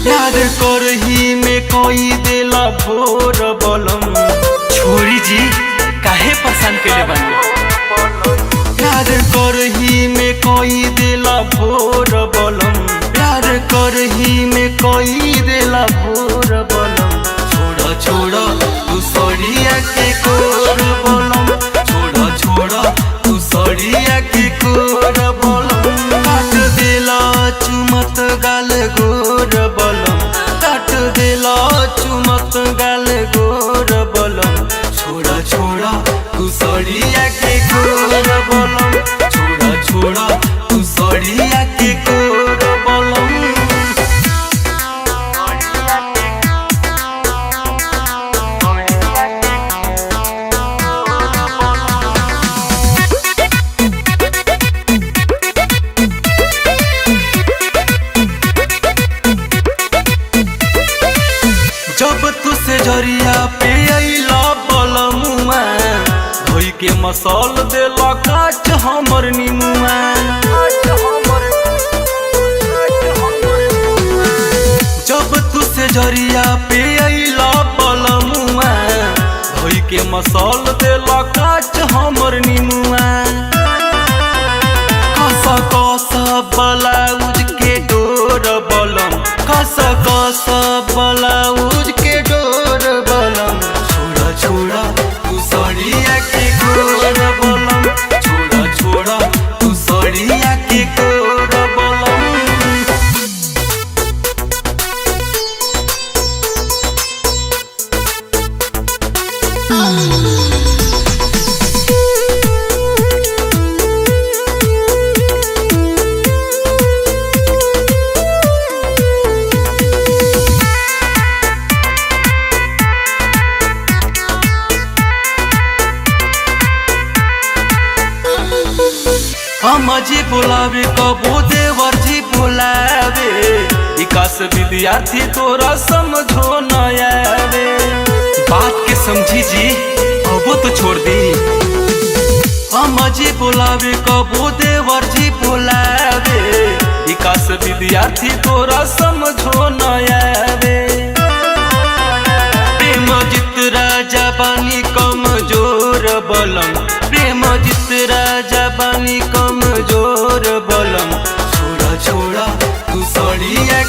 प्यार करही में कोई देला भोर बलम। छोरी जी काहे परेशान केले बानी। प्यार करही में कोई देला भोर बलम। प्यार करही में कोई देला भोर बलम। छोड़ा छोड़ा तू सड़िया के कोर बलम। छोड़ा छोड़ा तू सड़िया के कोर बलम। काट देला चुमत गाल गोर बलम। काट देला चुमत गाल गोर बलम। छोड़ा छोड़ा तू सड़िया के गोर बलम। छोड़ा छोड़ा तू सड़िया के गोर बलम। जब तुसे जरिया पे अइला बलमुआ। धोई के मसल देला काच हमर निमुआ। जब तुसे जरिया पे अइला बलमुआ। धोई के मसल देला काच हमर निमुआ। कसा कसा ब्लाउज के डोर बलम। कसा कसा ब्लाउज के डोर बलम। छोड़ा छोड़ा तू सड़िया के गोर बलम। छोड़ा छोड़ा तू सड़िया के गोर बलम। जी बोलावे कबो देवर जी बोलावे। विकास विद्यार्थी तोरा समझो न आवे। बात के समझी जी अब तो छोड़ दी। जी बोलावे कबो देवर जी बोलावे। विकास विद्यार्थी तोरा समझो न आवे। प्रेम जित राजा बानी कमजोर बलम। प्रेम जित राजा बानी कमजोर बलम। छोड़ा छोड़ा तू सड़िया